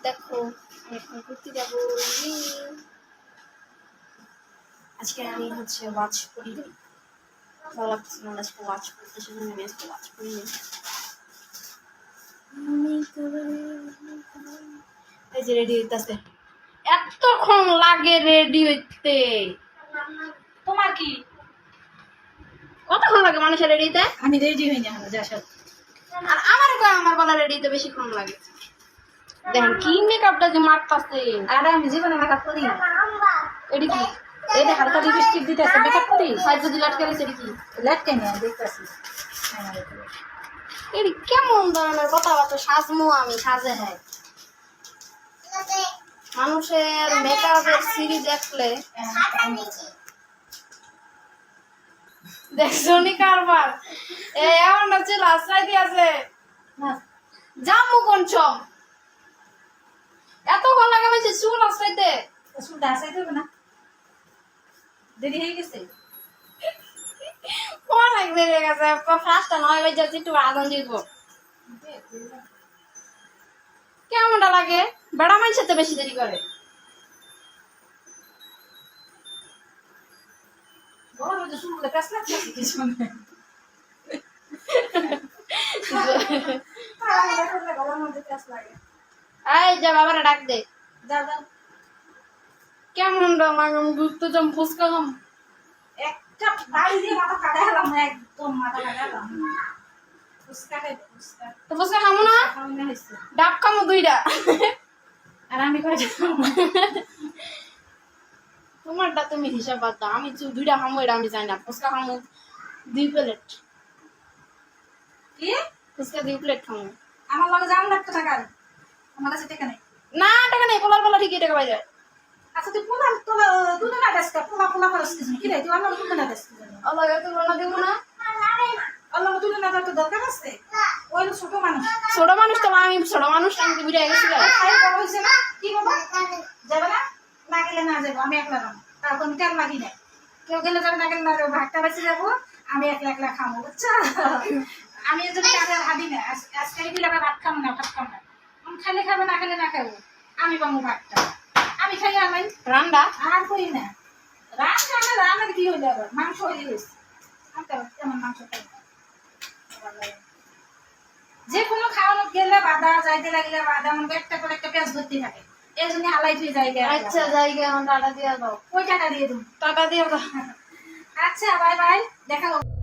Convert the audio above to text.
দেখো আমি এখন ঘুরতে যাবো। আজকে আমি হচ্ছে ওয়াচ করি, ভালো লাগছে না আজকে ওয়াচ করতে, সেজন্য আমি আজকে ওয়াচ করি। এই যে রেডি হইতেছে, এতক্ষণ লাগে রেডি হইতে। তোমার কি কতক্ষণ লাগে মানুষের রেডি হইতে? আমি রেডি হই না যা সব। আর আমার আমার বলা রেডি হইতে বেশিক্ষণ লাগে। দেখেন কি মেকআপটা যে মারতাছে। আর আমি জীবনে মেকআপ করি না। এডি কি? এই যে হালকা লিপস্টিক দিতেছে মেকআপ করি। সাইজ যদি লটকে গেছে এডি কি? লটকে নিয়ে দেখতেছি। এডি কেমন ধরনের কথাবার্তা? সাজমু আমি, সাজে হ্যাঁ। মানুষের মেকআপের সিরি দেখলে দেখছো নি কারবার? এই এমন না ছিল আশ্রয় দিয়েছে জামু কোন চম এতক্ষণ লাগে বলছে চুল আশ্রয়তে। চুলটা আসাইতে হবে না, দেরি হয়ে গেছে। অনেক দেরি হয়ে গেছে, ফার্স্টটা 9 বাজে যাচ্ছে, একটু আগুন দিব। কেমনটা লাগে? বেড়া মানুষের তো বেশি দেরি করে। চুলগুলো কাজ লাগছে কিছু না। এই যা বাবারা ডাক দে। যাও যাও। কেমন লাগে ঘুরতে যাম, ফুচকা খাম। একটা বাড়ি দিয়ে মাথা কাটা হলাম, একদম মাথা কাটা হলাম। ফুচকা খাই ফুচকা। তো ফুচকা খামো না? খাওয়ানো হয়েছে। ডাব খামো 2টা। আর আমি কয়টা খাবো? তোমারটা তুমি হিসাব বাদ দাও, আমি 2টা খামো, এটা আমি চাই না। ফুচকা খামো 2 প্লেট। কি? ফুচকা 2 প্লেট খামো। আমার লগে যাও লাগতো টাকা, আমার কাছে টাকা নেই। না টাকা নেই, পোলার পোলা ঠিকই টাকা পাই যায়। আচ্ছা তুই পোলা তোলা দুটো না দেশ পোলা পোলা খরচ কিছু কি রে? তুই আমার দুটো না দেশ আল্লাহ তুলনা দেব না। আল্লাহ তুলে না তো দরকার আছে। ওই ছোট মানুষ, ছোট মানুষ তো আমি ছোট মানুষ, আমি বুড়ে গেছি গা। খাই বড় হইছে না, কি বাবা যাবে না? না গেলে না যাবো, আমি একলা যাবো, তার কোনো তেল লাগি নাই। কেউ গেলে যাবে, না গেলে না যাবো, ভাগটা বেঁচে যাবো, আমি একলা একলা খাবো, বুঝছো? আমি এর জন্য কাজে ভাবি না, আজকে এই লাগা ভাত খাবো না, ভাত খাবো না, খাইলে খাবে, না খেলে না খাবো, আমি পাবো ভাতটা, আমি খাই। আমি রান্না আর করি না, রান্নার কি হয়ে যাবে, মাংস হয়ে গেছে, আমি তো তেমন মাংস খাই না। যে কোনো খাওয়ানো গেলে বাধা যাইতে লাগলে বাধা, আমার একটা করে একটা পেঁয়াজ ধরতে থাকে, এই জন্য হালাই তুই জায়গা। আচ্ছা জায়গা এখন টাকা দিয়ে দাও। ওই টাকা দিয়ে দেবো, টাকা দিয়ে দাও। আচ্ছা বাই বাই, দেখা হবে।